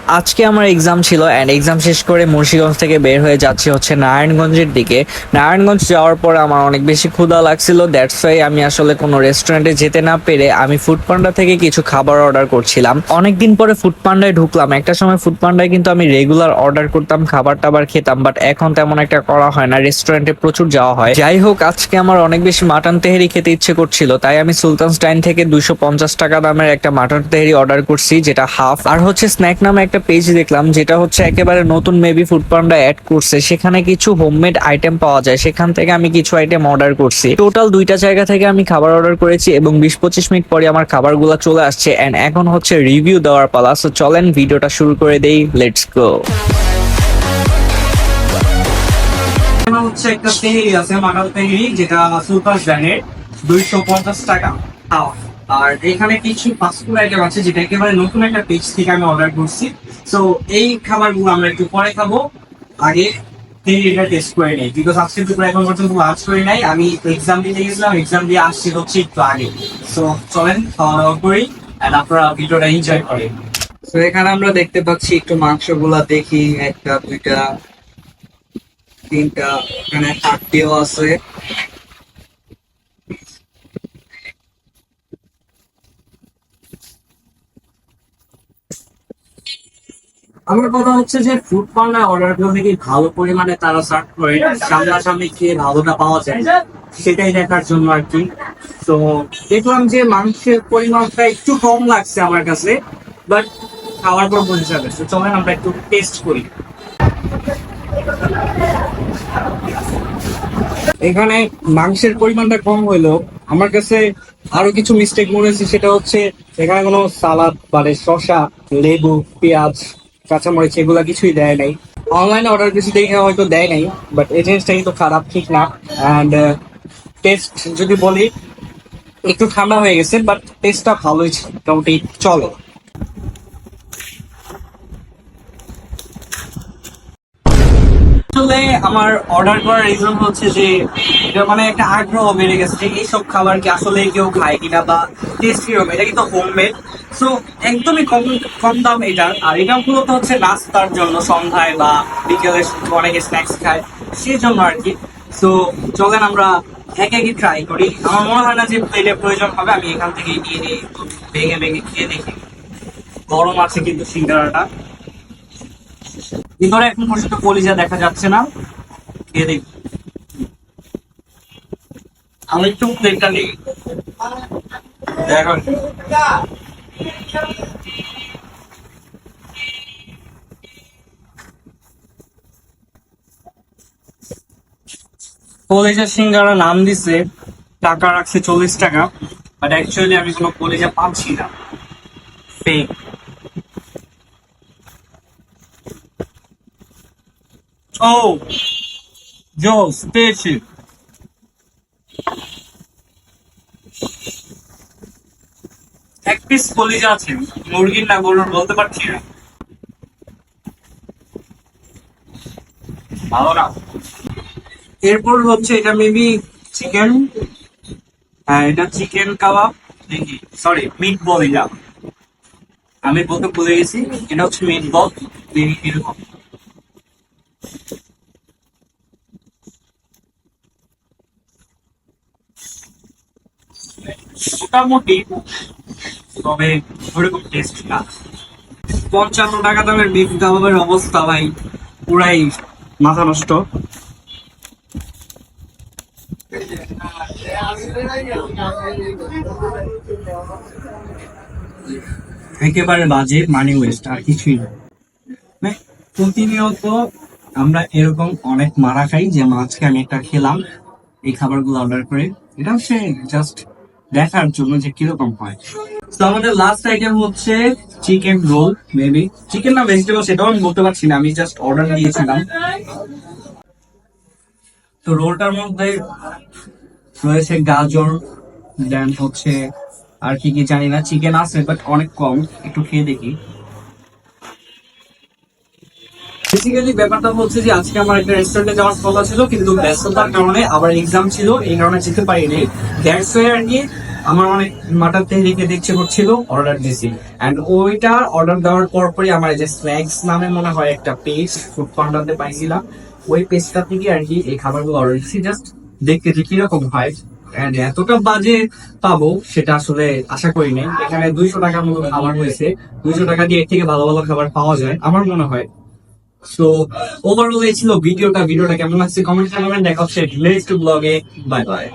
আজকে আমার এক্সাম ছিল অ্যান্ড এক্সাম শেষ করে মুন্সিগঞ্জ থেকে বের হয়ে যাচ্ছি হচ্ছে নারায়ণগঞ্জের দিকে। নারায়ণগঞ্জ যাওয়ার পর আমার অনেক বেশি ক্ষুধা লাগছিল, দ্যাটস ওয়াই আমি আসলে কোনো রেস্টুরেন্টে যেতে না পেরে আমি ফুড পান্ডা থেকে কিছু খাবার অর্ডার করছিলাম। অনেকদিন পরে ফুড পান্ডায় ঢুকলাম। একটা সময় ফুড পান্ডায় কিন্তু আমি রেগুলার অর্ডার করতাম, খাবার টাবার খেতাম, বাট এখন তেমন একটা করা হয় না, রেস্টুরেন্টে প্রচুর যাওয়া হয়। যাই হোক, আজকে আমার অনেক বেশি মাটন তেহেরি খেতে ইচ্ছে করছিল, তাই আমি সুলতানস ডাইন থেকে 250 টাকা দামের একটা মাটন তেহেরি অর্ডার করছি, যেটা হাফ। আর হচ্ছে স্ন্যাক নামে একটা পেজ দেখলাম, যেটা হচ্ছে একেবারে নতুন, মেবি ফুড পান্ডা অ্যাড করছে, সেখানে কিছু হোমমেড আইটেম পাওয়া যায়, সেখান থেকে আমি কিছু আইটেম অর্ডার করছি। টোটাল 2টা জায়গা থেকে আমি খাবার অর্ডার করেছি এবং 20-25 মিনিট পরে আমার খাবারগুলো চলে আসছে এন্ড এখন হচ্ছে রিভিউ দেওয়ার পালা। সো চলেন ভিডিওটা শুরু করে দেই, লেটস গো। হচ্ছে একটা তেহেরি আছে, মাটন তেহেরি, যেটা সুপার ব্র্যান্ডের, 250 টাকা হাফ। আর এখানে কিছু ফাস্টফুড আইটেম আছে, যেটা একেবারে নতুন একটা পেজ থেকে আমি অর্ডার করছি। সো এই খাবারগুলো আমরা একটু পরে খাবো, আগে তেহেরিটা টেস্ট করে নেই, বিকজ আজকে দুপুরে এখন পর্যন্ত লাঞ্চ করে নাই। আমি এক্সাম দিতে গেছিলাম, এক্সাম দিয়ে আসছি হচ্ছে একটু আগে। সো চলেন খাওয়া দাওয়া করি এন্ড আপনারা ভিডিওটা এনজয় করেন। তো এখানে আমরা দেখতে পাচ্ছি একটু মাংসগুলা দেখি, একটা দুইটা তিনটা, এখানে হাড্ডিও আছে। আমার কথা হচ্ছে যে ফুড পান্ডা অর্ডার করলে কি ভালো পরিমাণে তারা সার্ভ করে, সামনাসামনি খেয়ে ভালোটা পাওয়া যায়, সেটাই দেখার জন্য আর কি। তো দেখলাম যে মাংসের পরিমাণটা একটু কম লাগছে আমার কাছে, বাট খাওয়ার পর বোঝা যাবে। তো চলেন আমরা একটু টেস্ট করি। এখানে মাংসের পরিমাণটা কম হইলেও আমার কাছে আরো কিছু মিস্টেক মনে হয়েছে, সেটা হচ্ছে এখানে কোনো সালাদ মানে শসা, লেবু, পেঁয়াজ, কাঁচামরিচ এগুলা কিছুই দেয় নাই। অনলাইনে অর্ডার কিছু দেখে হয়তো দেয় নাই, বাট এই জিনিসটা কিন্তু খারাপ, ঠিক না। অ্যান্ড টেস্ট যদি বলি, একটু ঠান্ডা হয়ে গেছে, বাট টেস্টটা ভালোই ছিল, মোটামুটি চলে। আসলে আমার অর্ডার করার রিজন হচ্ছে যে এটা মানে একটা আগ্রহ বেড়ে গেছে যে এইসব খাবার কি আসলে কেউ খায় কিনা, বা টেস্ট কিরকম। এটা কিন্তু হোমমেড, সো একদমই কম কম দাম এটার। আর এটা মূলত হচ্ছে নাস্তার জন্য, সন্ধ্যায় বা বিকেলে অনেকে স্ন্যাক্স খায়, সেই জন্য আর কি। সো চলেন আমরা এক একই ট্রাই করি। আমার মনে হয় না যে প্লেটের প্রয়োজন হবে, আমি এখান থেকে নিয়ে নিয়ে ভেঙে ভেঙে খেয়ে দেখি। গরম আছে কিন্তু সিঙ্গারাটা, ভিতরে এখন পর্যন্ত কলিজা দেখা যাচ্ছে না, খেয়ে দেখি। আমি একটু প্লেটটা নিই, দেখুন। কলিজা সিঙ্গারা নাম দিছে, টাকা রাখছে 40 টাকা, বাট অ্যাকচুয়ালি আমি কোনো কলিজা পাচ্ছি না, ফেক। ও জোস, পেয়েছি। এক পিস কলিজা আছে, মুরগির না গরুর বলতে পারছি না, ভালো না। এরপর হচ্ছে এটা মেবি চিকেন, হ্যাঁ এটা চিকেন কাবাব, দেখি সরি মিট বল। এটা আমি বলতে ভুলে গেছি, এটা হচ্ছে মিট বল, দেখি কিরকম। মোটামুটি, তবে ওরকম টেস্ট না। 55 টাকা দামের বিফ কাবাবের অবস্থা ভাই পুরাই মাথা নষ্ট। একেবারে বাজে, মানি ওয়েস্ট, আর কিছুই না। মানে প্রতিনিয়ত আমরা এরকম অনেক মারা খাই, যেমন আজকে আমি একটা খেলাম এই খাবারগুলো অর্ডার করে। এটা হচ্ছে জাস্ট দেখার জন্য যে কিরকম হয়। তো আমাদের লাস্ট আইটেম হচ্ছে চিকেন রোল, মেবি চিকেন না ভেজিটেবল সেটাও আমি বলতে পারছি না, আমি জাস্ট অর্ডার দিয়েছিলাম। তো রোলটার মধ্যে রয়েছে গাজর, দেন হচ্ছে আর কি কি জানি না, চিকেন আছে বাট অনেক কম, একটু খেয়ে দেখি। বেসিক্যালি ব্যাপারটা হচ্ছে যে আজকে আমার একটা রেস্টুরেন্টে যাওয়ার কথা ছিল, কিন্তু ব্যস্ততার কারণে আবার এক্সাম ছিল, এই কারণে যেতে পারিনি। দ্যাটস ওয়াই আর কি আমার অনেক মাটার তেহরি খেতে ইচ্ছে করছিল, অর্ডার দিয়েছি। এন্ড ওইটা অর্ডার দেওয়ার পরই আমার এই যে স্ন্যাক্স নামে মনে হয় একটা পেজ ফুড পান্ডাতে পাইছিলাম, ওই পেজটা থেকে আর কি এই খাবারগুলো অর্ডার দিয়েছি, জাস্ট দেখতে যে কিরকম হয়। And এতটা বাজে পাবো সেটা আসলে আশা করি নাই। এখানে 200 টাকার মতো খাবার হয়েছে, 200 টাকা দিয়ে এর থেকে ভালো ভালো খাবার পাওয়া যায় আমার মনে হয়। সো ওভারঅল এই ছিল ভিডিওটা কেমন লাগছে কমেন্ট জানাবেন। দেখা হচ্ছে নেক্সট ব্লগে, বাই বাই।